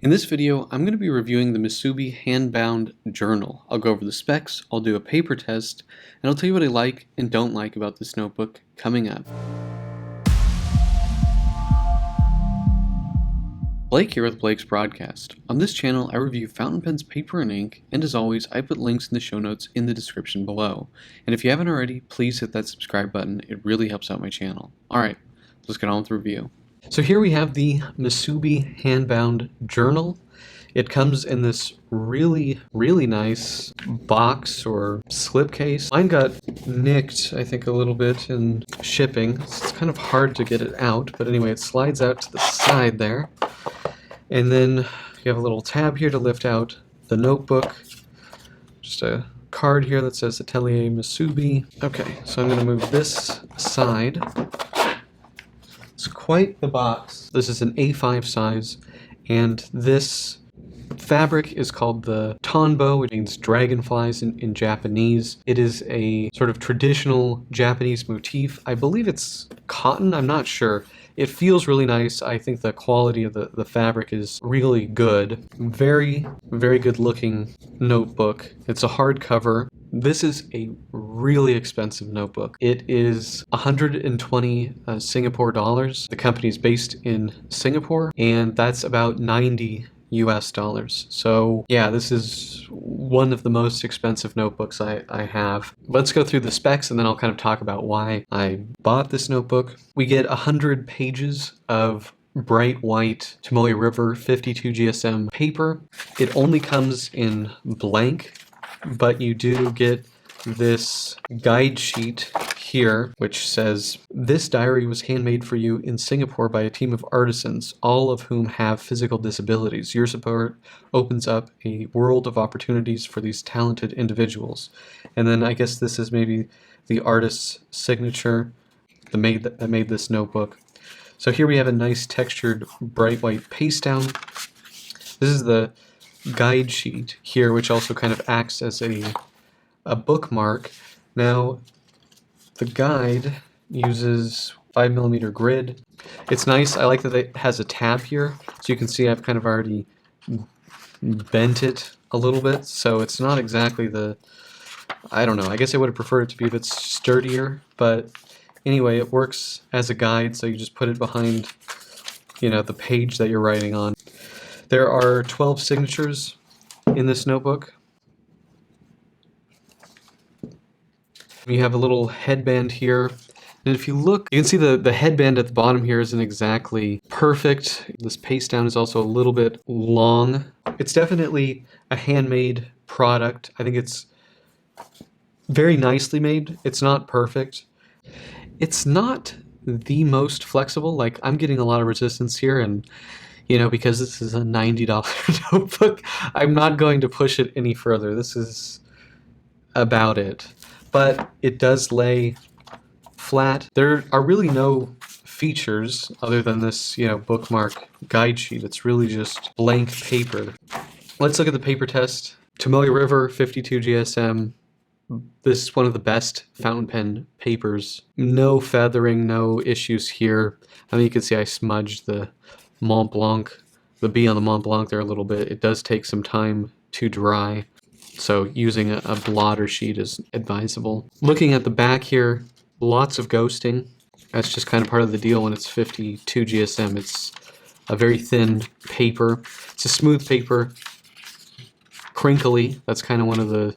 In this video, I'm going to be reviewing the Musubi Handbound Journal. I'll go over the specs, I'll do a paper test, and I'll tell you what I like and don't like about this notebook coming up. Blake here with Blake's Broadcast. On this channel, I review fountain pens, paper, and ink, and as always, I put links in the show notes in the description below. And if you haven't already, please hit that subscribe button, it really helps out my channel. Alright, let's get on with the review. So here we have the Musubi Handbound Journal. It comes in this really nice box or slipcase. Mine got nicked, I think, a little bit in shipping. So it's kind of hard to get it out, but anyway, it slides out to the side there. And then you have a little tab here to lift out the notebook. Just a card here that says Atelier Musubi. Okay, so I'm going to move this aside. It's quite the box. This is an A5 size, and this fabric is called the Tomoe, which means dragonflies in Japanese. It is a sort of traditional Japanese motif. I believe it's cotton, I'm not sure. It feels really nice. I think the quality of the fabric is really good. Very good looking notebook. It's a hardcover. This is a really expensive notebook. It is 120 Singapore dollars. The company is based in Singapore, and that's about 90 US dollars. So yeah, this is one of the most expensive notebooks I have. Let's go through the specs and then I'll kind of talk about why I bought this notebook. We get 100 pages of bright white Tomoe River 52 GSM paper. It only comes in blank, but you do get this guide sheet here, which says, "This diary was handmade for you in Singapore by a team of artisans, all of whom have physical disabilities. Your support opens up a world of opportunities for these talented individuals." And then I guess this is maybe the artist's signature that made this notebook. So here we have a nice textured bright white paste down. This is the guide sheet here, which also kind of acts as a bookmark. Now, the guide uses 5mm grid. It's nice. I like that it has a tab here, so you can see I've kind of already bent it a little bit, so it's not exactly I don't know, I guess I would have preferred it to be a bit sturdier, but anyway, it works as a guide, so you just put it behind, the page that you're writing on. There are 12 signatures in this notebook. You have a little headband here, and if you look, you can see the headband at the bottom here isn't exactly perfect. This paste down is also a little bit long. It's definitely a handmade product. I think it's very nicely made. It's not perfect. It's not the most flexible. Like, I'm getting a lot of resistance here, and because this is a $90 notebook, I'm not going to push it any further. This is about it. But it does lay flat. There are really no features other than this, bookmark guide sheet. It's really just blank paper. Let's look at the paper test. Tomoe River 52 GSM. This is one of the best fountain pen papers. No feathering, no issues here. I mean, you can see I smudged the Mont Blanc, the B on the Mont Blanc there a little bit. It does take some time to dry, so using a blotter sheet is advisable. Looking at the back here, lots of ghosting. That's just kind of part of the deal when it's 52 GSM. It's a very thin paper. It's a smooth paper, crinkly. That's kind of one of the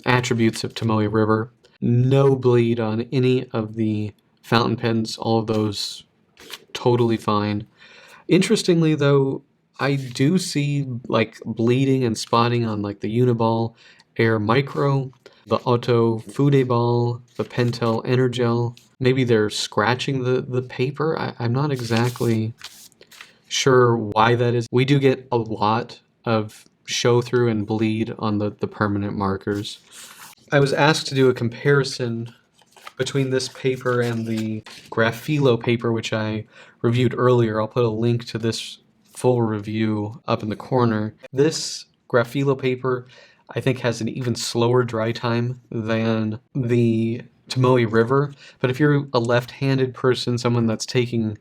attributes of Tomoe River. No bleed on any of the fountain pens. All of those totally fine. Interestingly though, I do see bleeding and spotting on the Uniball Air Micro, the Otto Fudeball, the Pentel Energel. Maybe they're scratching the paper. I'm not exactly sure why that is. We do get a lot of show through and bleed on the permanent markers. I was asked to do a comparison between this paper and the Graphilo paper, which I reviewed earlier. I'll put a link to this full review up in the corner. This Graphilo paper, I think, has an even slower dry time than the Tomoe River, but if you're a left-handed person, someone that's taking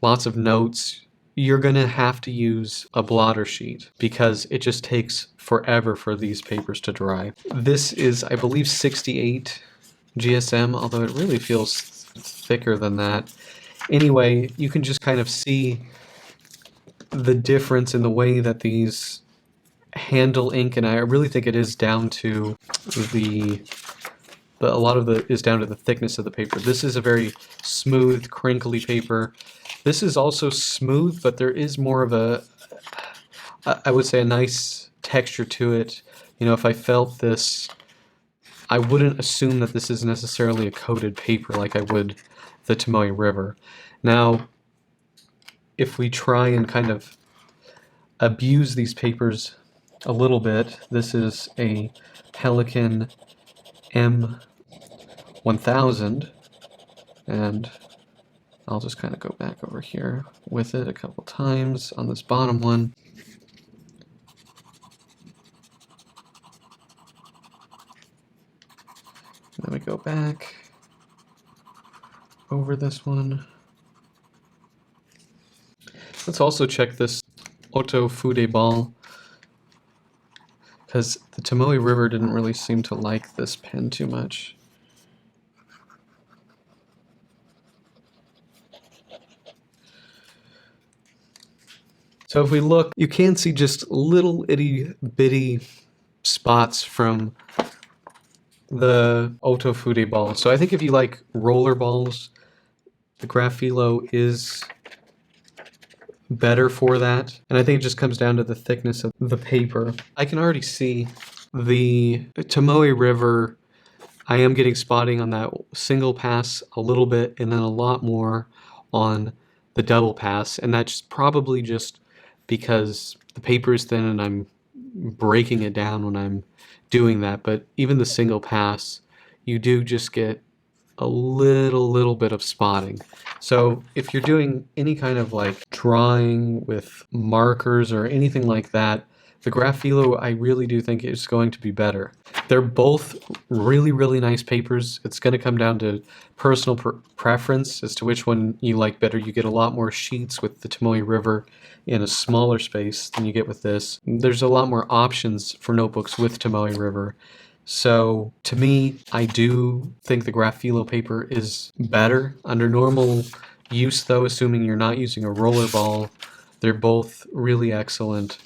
lots of notes, you're gonna have to use a blotter sheet because it just takes forever for these papers to dry. This is, I believe, 68 GSM, although it really feels thicker than that. Anyway, you can just kind of see the difference in the way that these handle ink, and I really think it is down to a lot of it is down to the thickness of the paper. This is a very smooth, crinkly paper. This is also smooth, but there is more of a, I would say, a nice texture to it. You know, if I felt this, I wouldn't assume that this is necessarily a coated paper like I would the Tomoe River. Now, if we try and kind of abuse these papers a little bit, this is a Pelican M1000, and I'll just kind of go back over here with it a couple times on this bottom one. And then we go back over this one. Let's also check this Oto Fude ball, because the Tomoe River didn't really seem to like this pen too much. So if we look, you can see just little itty bitty spots from the Oto Fude ball. So I think if you like roller balls, the Graphilo is better for that. And I think it just comes down to the thickness of the paper. I can already see the Tomoe River. I am getting spotting on that single pass a little bit, and then a lot more on the double pass. And that's probably just because the paper is thin and I'm breaking it down when I'm doing that. But even the single pass, you do just get a little bit of spotting. So if you're doing any kind of like drawing with markers or anything like that, the Graphilo I really do think is going to be better. They're both really nice papers. It's going to come down to personal preference as to which one you like better. You get a lot more sheets with the Tomoe River in a smaller space than you get with this. There's a lot more options for notebooks with Tomoe River. So to me, I do think the Graphilo paper is better. Under normal use though, assuming you're not using a roller ball, they're both really excellent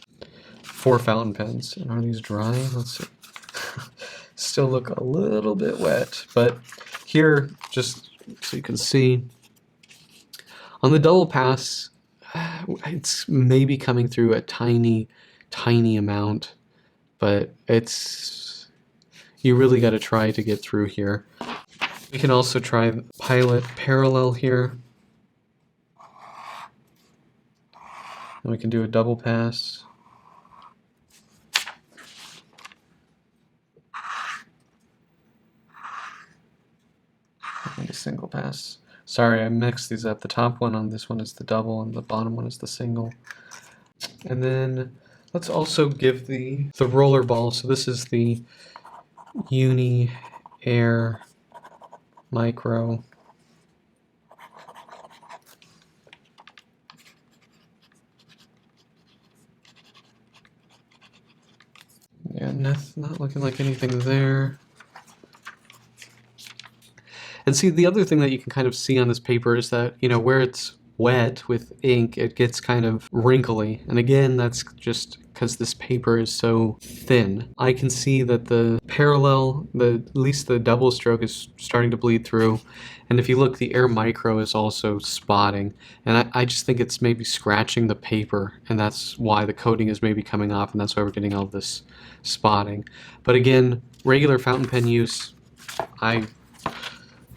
for fountain pens. And are these dry? Let's see. Still look a little bit wet, but here, just so you can see, on the double pass, it's maybe coming through a tiny amount, but you really got to try to get through here. We can also try Pilot Parallel here. And we can do a double pass. And a single pass. Sorry, I mixed these up. The top one on this one is the double and the bottom one is the single. And then let's also give the roller ball. So this is the Uni Air Micro. Yeah, not looking like anything there. And see, the other thing that you can kind of see on this paper is that, you know, where it's wet with ink, it gets kind of wrinkly. And again, that's just because this paper is so thin. I can see that the parallel, at least the double stroke, is starting to bleed through. And if you look, the Air Micro is also spotting. And I just think it's maybe scratching the paper, and that's why the coating is maybe coming off, and that's why we're getting all this spotting. But again, regular fountain pen use,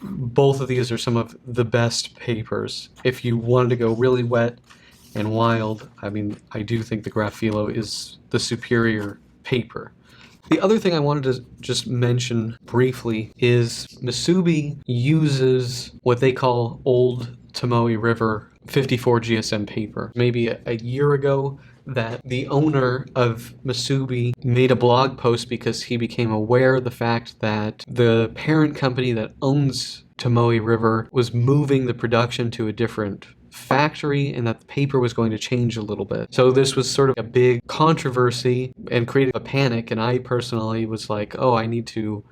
both of these are some of the best papers. If you wanted to go really wet and wild, I mean, I do think the Graphilo is the superior paper. The other thing I wanted to just mention briefly is Musubi uses what they call old Tomoe River 54 GSM paper. Maybe a year ago, that the owner of Musubi made a blog post because he became aware of the fact that the parent company that owns Tomoe River was moving the production to a different factory and that the paper was going to change a little bit. So this was sort of a big controversy and created a panic, and I personally was like, oh, I need to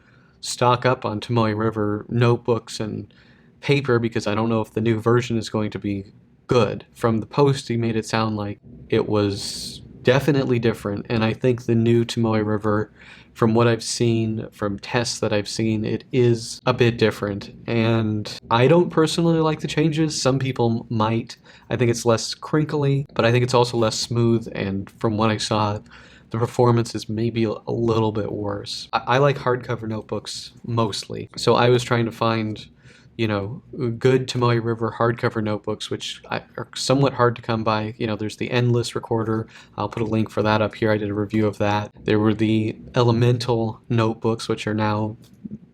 stock up on Tomoe River notebooks and paper because I don't know if the new version is going to be good. From the post, he made it sound like it was definitely different, and I think the new Tomoe River, from what I've seen, from tests that I've seen, it is a bit different. And I don't personally like the changes. Some people might. I think it's less crinkly, but I think it's also less smooth, and from what I saw, the performance is maybe a little bit worse. I like hardcover notebooks mostly, so I was trying to find, you know, good Tomoe River hardcover notebooks, which are somewhat hard to come by. You know, there's the Endless Recorder. I'll put a link for that up here. I did a review of that. There were the Elemental notebooks, which are now,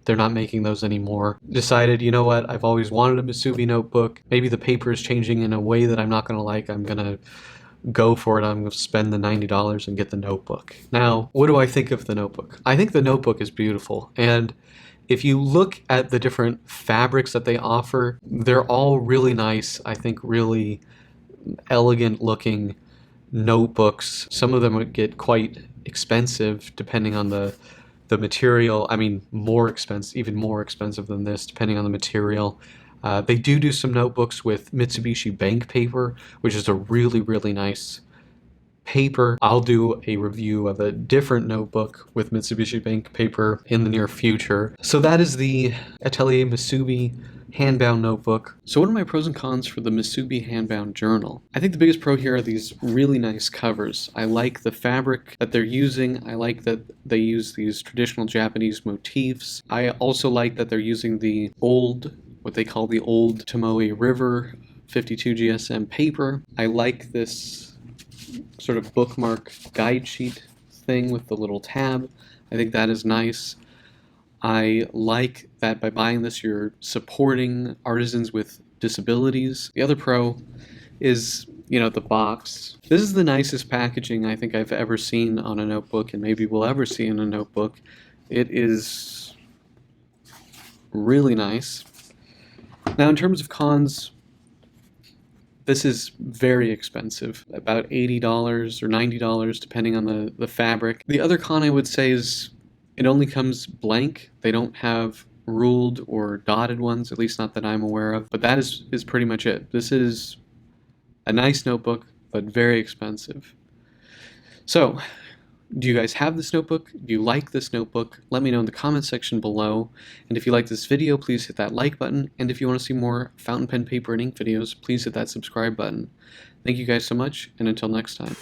they're not making those anymore. Decided, you know what, I've always wanted a Musubi notebook. Maybe the paper is changing in a way that I'm not going to like. I'm going to go for it. I'm going to spend the $90 and get the notebook. Now, what do I think of the notebook? I think the notebook is beautiful, and if you look at the different fabrics that they offer, they're all really nice. I think really elegant looking notebooks. Some of them would get quite expensive depending on the material. I mean, more expensive, even more expensive than this, depending on the material. They do some notebooks with Mitsubishi Bank paper, which is a really, really nice paper. I'll do a review of a different notebook with Mitsubishi Bank paper in the near future. So that is the Atelier Musubi Handbound notebook. So what are my pros and cons for the Musubi Handbound Journal? I think the biggest pro here are these really nice covers. I like the fabric that they're using. I like that they use these traditional Japanese motifs. I also like that they're using the old, what they call the old Tomoe River 52 GSM paper. I like this sort of bookmark guide sheet thing with the little tab. I think that is nice. I like that by buying this, you're supporting artisans with disabilities. The other pro is, you know, the box. This is the nicest packaging I think I've ever seen on a notebook, and maybe will ever see in a notebook. It is really nice. Now, in terms of cons, this is very expensive, about $80 or $90 depending on the fabric. The other con I would say is it only comes blank. They don't have ruled or dotted ones, at least not that I'm aware of, but that is pretty much it. This is a nice notebook, but very expensive. So, do you guys have this notebook? Do you like this notebook? Let me know in the comment section below. And if you like this video, please hit that like button. And if you want to see more fountain pen, paper, and ink videos, please hit that subscribe button. Thank you guys so much, and until next time.